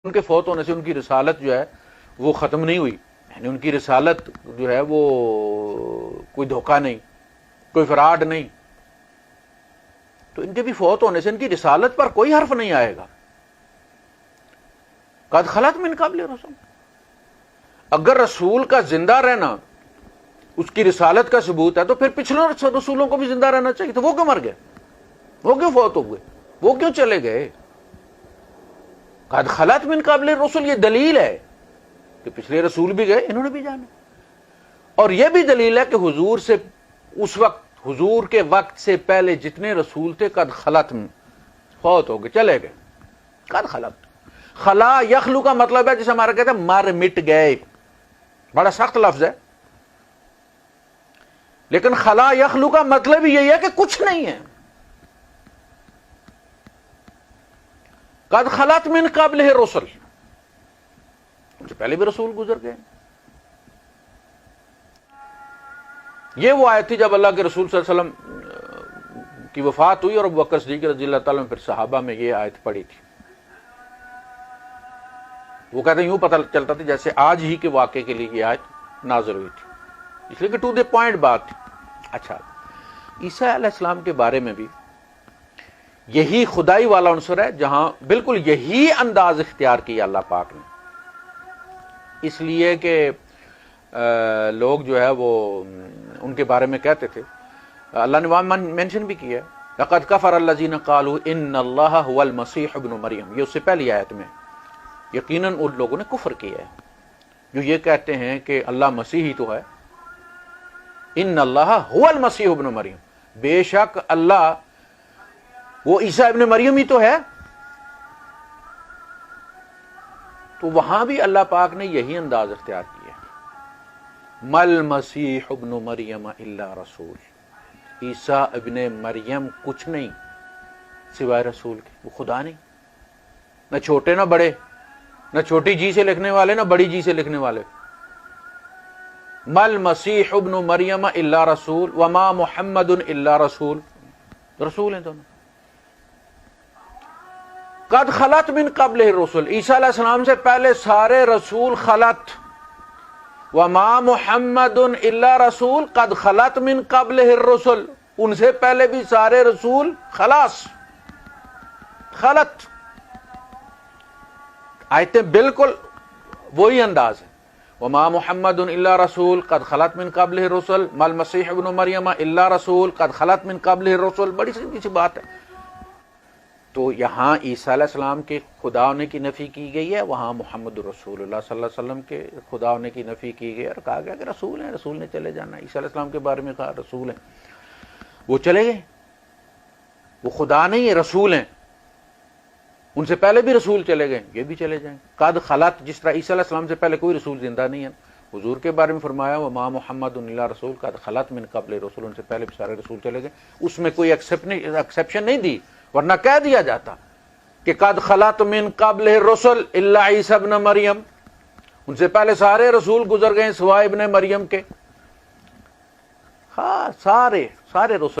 ان کے فوت ہونے سے ان کی رسالت جو ہے وہ ختم نہیں ہوئی، یعنی ان کی رسالت جو ہے وہ کوئی دھوکہ نہیں، کوئی فراڈ نہیں، تو ان کے بھی فوت ہونے سے ان کی رسالت پر کوئی حرف نہیں آئے گا۔ قد خلت من قبل رسول، اگر رسول کا زندہ رہنا اس کی رسالت کا ثبوت ہے تو پھر پچھلے رسولوں کو بھی زندہ رہنا چاہیے، تو وہ کیوں مر گئے، وہ کیوں فوت ہو گئے، وہ کیوں چلے گئے؟ قد خلت من قبل الرسل، یہ دلیل ہے کہ پچھلے رسول بھی گئے، انہوں نے بھی جانا، اور یہ بھی دلیل ہے کہ حضور سے اس وقت، حضور کے وقت سے پہلے جتنے رسول تھے قد خلت فوت ہو گئے، چلے گئے۔ قد خلت، خلا یخلو کا مطلب ہے جسے ہمارا کہتے ہیں مر مٹ گئے، بڑا سخت لفظ ہے، لیکن خلا یخلو کا مطلب یہی ہے کہ کچھ نہیں ہے۔ قد خلت من قبلہ الرسل، ان سے پہلے بھی رسول گزر گئے۔ یہ وہ آیت تھی جب اللہ کے رسول صلی اللہ علیہ وسلم کی وفات ہوئی اور ابو بکر صدیق رضی اللہ تعالیٰ عنہ پھر صحابہ میں یہ آیت پڑھی تھی۔ وہ کہتے ہیں یوں پتہ چلتا تھا جیسے آج ہی کے واقعے کے لیے یہ آیت نازل ہوئی تھی، اس لیے کہ ٹو دی پوائنٹ بات تھی۔ اچھا، عیسیٰ علیہ السلام کے بارے میں بھی یہی خدائی والا عنصر ہے، جہاں بالکل یہی انداز اختیار کیا اللہ پاک نے، اس لیے کہ لوگ جو ہے وہ ان کے بارے میں کہتے تھے، اللہ نے وہاں مینشن بھی کیا ہے، لقد کفر الذین قالوا ان اللہ هو المسیح ابن مریم، یہ اس سے پہلی آیت میں یقیناً ان لوگوں نے کفر کیا ہے جو یہ کہتے ہیں کہ اللہ مسیح ہی تو ہے، ان اللہ هو المسیح ابن مریم، بے شک اللہ وہ عیسیٰ ابن مریم ہی تو ہے۔ تو وہاں بھی اللہ پاک نے یہی انداز اختیار کیا، مل مسیح ابن مریم الا رسول، عیسیٰ ابن مریم کچھ نہیں سوائے رسول کے، وہ خدا نہیں، نہ چھوٹے نہ بڑے، نہ چھوٹی جی سے لکھنے والے نہ بڑی جی سے لکھنے والے، مل مسیح ابن مریم الا رسول وما محمد الا رسول، رسول ہیں دونوں۔ قد خلت من قبلہ الرسل، عیسیٰ علیہ السلام سے پہلے سارے رسول خلت، وما محمد الا رسول قد خلت من قبلہ الرسل، ان سے پہلے بھی سارے رسول خلاص، خلت۔ آیتیں بالکل وہی انداز ہے، وما محمد الا رسول قد خلت من قبلہ الرسل ما المسیح ابن مریم الا رسول قد خلت من قبلہ الرسل، بڑی سی بات ہے۔ تو یہاں عیسیٰ علیہ السلام کے خدا ہونے کی نفی کی گئی ہے، وہاں محمد رسول اللہ صلی اللہ علیہ وسلم کے خدا ہونے کی نفی کی گئی ہے، اور کہا گیا کہ رسول ہیں، رسول نے چلے جانا۔ عیسیٰ علیہ السلام کے بارے میں کہا رسول ہیں، وہ چلے گئے، وہ خدا نہیں ہے، رسول ہیں، ان سے پہلے بھی رسول چلے گئے، یہ بھی چلے جائیں۔ قد خلت، جس طرح عیسیٰ علیہ السلام سے پہلے کوئی رسول زندہ نہیں ہے، حضور کے بارے میں فرمایا وما محمد الا رسول قد خلت من قبل رسول، ان سے پہلے بھی سارے رسول چلے گئے، اس میں کوئی ایکسیپشن نہیں دی، ورنہ کہہ دیا جاتا کہ قد خلت من قبل الرسل الا عیسی ابن مریم، ان سے پہلے سارے رسول گزر گئے سوائے ابن مریم کے۔ ہاں، سارے رسول